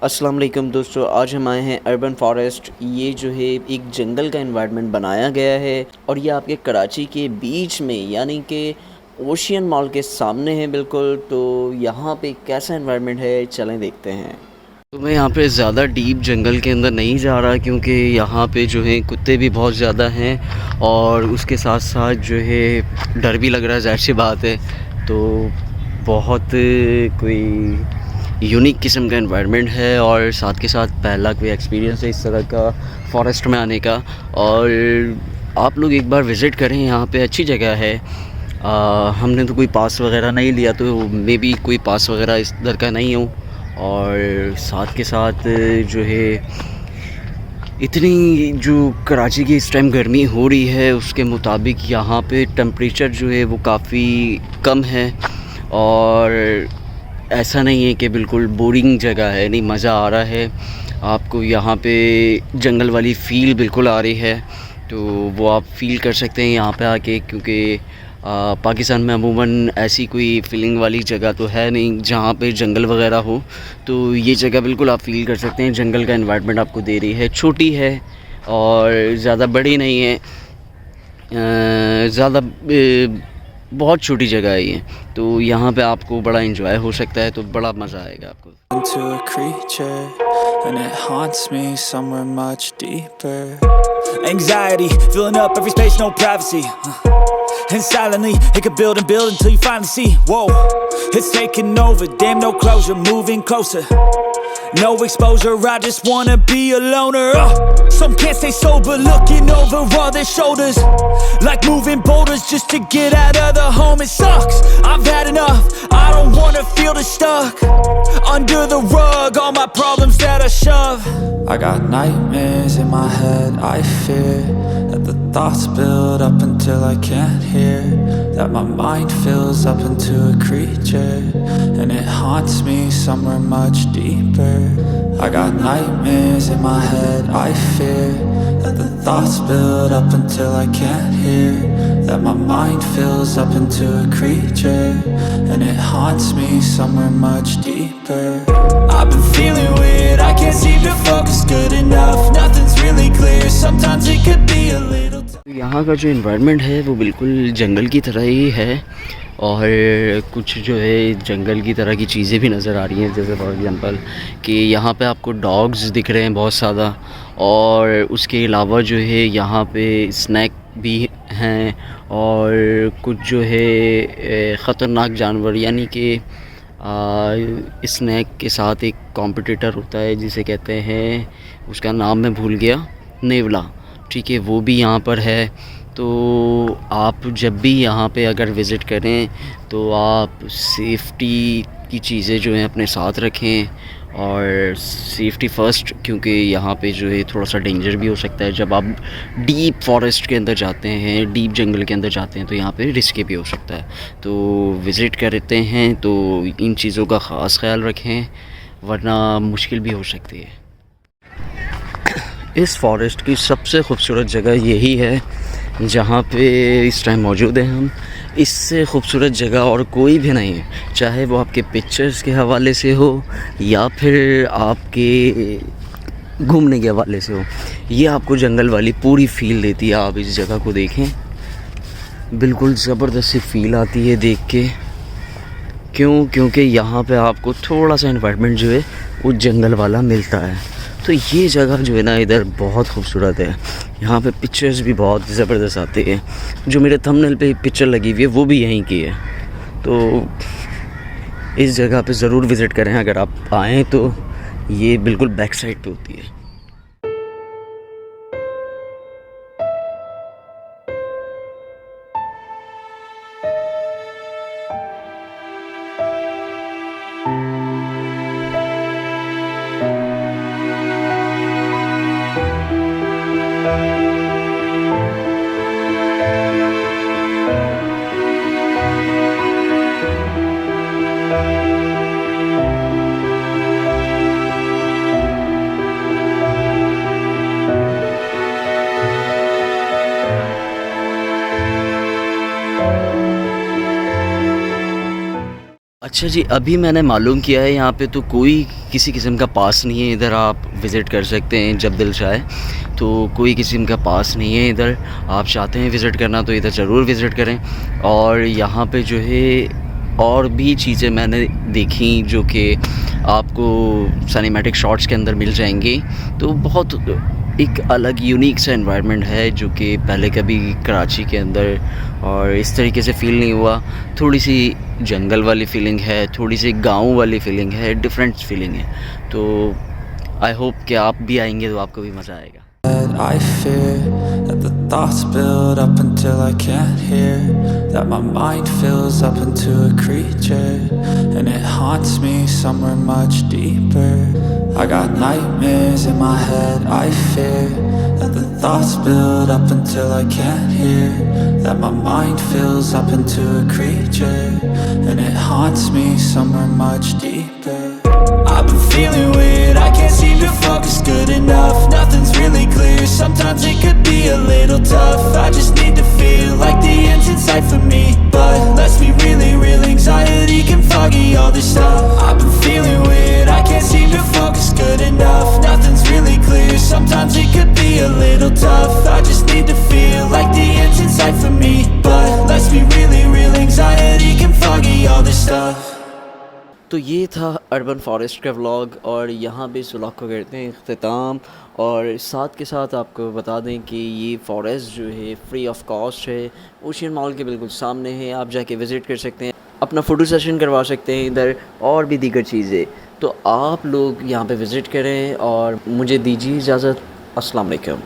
अस्सलाम वालेकुम दोस्तों, आज हम आए हैं अर्बन फॉरेस्ट। ये जो है एक जंगल का एनवायरनमेंट बनाया गया है और ये आपके कराची के बीच में यानी कि ओशियन मॉल के सामने है बिल्कुल। तो यहाँ पे कैसा एनवायरनमेंट है, चलें देखते हैं। तो मैं यहाँ पे ज़्यादा डीप जंगल के अंदर नहीं जा रहा क्योंकि यहाँ पे जो है कुत्ते भी बहुत ज़्यादा हैं और उसके साथ साथ जो है डर भी लग रहा है, ज़ाहिर सी बात है। तो बहुत कोई यूनिक किस्म का एनवायरनमेंट है और साथ के साथ पहला कोई एक्सपीरियंस है इस तरह का फॉरेस्ट में आने का। और आप लोग एक बार विज़िट करें, यहाँ पे अच्छी जगह है। हमने तो कोई पास वगैरह नहीं लिया, तो मे बी कोई पास वगैरह इस तरह का नहीं हो। और साथ के साथ जो है इतनी जो कराची की इस टाइम गर्मी हो रही है उसके मुताबिक यहाँ पे टेम्परेचर जो है वो काफ़ी कम है। और ऐसा नहीं है कि बिल्कुल बोरिंग जगह है, नहीं, मज़ा आ रहा है आपको। यहाँ पे जंगल वाली फ़ील बिल्कुल आ रही है, तो वो आप फ़ील कर सकते हैं यहाँ पे आके। क्योंकि पाकिस्तान में अमूमन ऐसी कोई फीलिंग वाली जगह तो है नहीं जहाँ पे जंगल वगैरह हो। तो ये जगह बिल्कुल आप फ़ील कर सकते हैं, जंगल का एनवायरनमेंट आपको दे रही है। छोटी है और ज़्यादा बड़ी नहीं है, बहुत छोटी जगह है ये। तो यहाँ पे आपको बड़ा एंजॉय हो सकता है, तो बड़ा मज़ा आएगा आपको। Into a creature, and it haunts me somewhere much deeper. Anxiety filling up every space, no privacy. And silently, it could build and build until you finally see. Whoa, it's taking over, damn, no closure, moving closer. No exposure, I just wanna be a loner. Some can't stay sober, looking over all their shoulders, like moving boulders just to get out of the home. It sucks, I've had enough, I don't wanna feel the stuck under the rug, all my problems that I shove. I got nightmares in my head, I fear that the thoughts build up until I can't hear, that my mind fills up into a creature, and it haunts me somewhere much deeper. I got nightmares in my head, I fear that the thoughts build up until I can't hear, that my mind fills up into a creature, and it haunts me somewhere much deeper. I've been feeling weird, I can't seem to focus good enough, nothing's really clear, sometimes it could be a little. यहाँ का जो environment है वो बिल्कुल जंगल की तरह ही है और कुछ जो है जंगल की तरह की चीज़ें भी नज़र आ रही हैं। जैसे फॉर एग्ज़ाम्पल कि यहाँ पे आपको डॉग्स दिख रहे हैं बहुत ज़्यादा, और उसके अलावा जो है यहाँ पे स्नैक भी हैं और कुछ जो है ख़तरनाक जानवर, यानी कि स्नैक के साथ एक कॉम्पिटिटर होता है जिसे कहते हैं, उसका नाम मैं भूल गया, नेवला, ठीक है, वो भी यहाँ पर है। तो आप जब भी यहाँ पे अगर विज़िट करें तो आप सेफ्टी की चीज़ें जो हैं अपने साथ रखें, और सेफ्टी फ़र्स्ट, क्योंकि यहाँ पे जो है थोड़ा सा डेंजर भी हो सकता है। जब आप डीप फॉरेस्ट के अंदर जाते हैं, डीप जंगल के अंदर जाते हैं, तो यहाँ पे रिस्क भी हो सकता है। तो विज़िट करते हैं तो इन चीज़ों का ख़ास ख्याल रखें, वरना मुश्किल भी हो सकती है। इस फॉरेस्ट की सबसे खूबसूरत जगह यही है जहाँ पे इस टाइम मौजूद हैं हम। इससे खूबसूरत जगह और कोई भी नहीं है, चाहे वो आपके पिक्चर्स के हवाले से हो या फिर आपके घूमने के हवाले से हो। ये आपको जंगल वाली पूरी फ़ील देती है। आप इस जगह को देखें, बिल्कुल ज़बरदस्त सी फ़ील आती है देख के। क्योंकि यहाँ पे आपको थोड़ा सा एनवायरनमेंट जो है वो जंगल वाला मिलता है। तो ये जगह जो है ना इधर बहुत खूबसूरत है। यहाँ पे पिक्चर्स भी बहुत ज़बरदस्त आते हैं। जो मेरे थंबनेल पे पिक्चर लगी हुई है वो भी यहीं की है। तो इस जगह पे ज़रूर विज़िट करें अगर आप आएँ तो। ये बिल्कुल बैक साइड पे होती है। अच्छा जी, अभी मैंने मालूम किया है यहाँ पे तो कोई किसी किस्म का पास नहीं है, इधर आप विज़िट कर सकते हैं जब दिल चाहे। तो कोई किस्म का पास नहीं है इधर, आप चाहते हैं विज़िट करना तो इधर ज़रूर विज़िट करें। और यहाँ पे जो है और भी चीज़ें मैंने देखी जो कि आपको सिनेमैटिक शॉट्स के अंदर मिल जाएंगी। तो बहुत एक अलग यूनिक सा एनवायरनमेंट है जो कि पहले कभी कराची के अंदर और इस तरीके से फ़ील नहीं हुआ। थोड़ी सी जंगल वाली फ़ीलिंग है, थोड़ी सी गांव वाली फ़ीलिंग है, डिफरेंट फ़ीलिंग है। तो आई होप कि आप भी आएंगे तो आपको भी मज़ा आएगा। I fear that the thoughts build up until I can't hear, that my mind fills up into a creature, and it haunts me somewhere much deeper. I got nightmares in my head, I fear that the thoughts build up until I can't hear, that my mind fills up into a creature, and it haunts me somewhere much deeper. I've been feeling weird, I can't seem to focus good enough. Nothing's really clear, sometimes it could be a little tough. I just need to feel like the end's in sight for me, but let's be really real, anxiety can foggy all this stuff. I've been feeling weird, I can't seem to focus good enough. Nothing's really clear, sometimes it could be a little tough. I just need to feel like the end's in sight for me, but let's be really real, anxiety can foggy all this stuff. तो ये था urban forest का vlog और यहाँ पे इस vlog को करते हैं इख्तिताम। और साथ के साथ आपको बता दें कि ये फॉरेस्ट जो है फ्री ऑफ कॉस्ट है, ओशियन मॉल के बिल्कुल सामने है। आप जाके विज़िट कर सकते हैं, अपना फ़ोटो सेशन करवा सकते हैं इधर, और भी दीगर चीज़ें। तो आप लोग यहाँ पे विज़िट करें और मुझे दीजिए इजाज़त। अस्सलाम वालेकुम।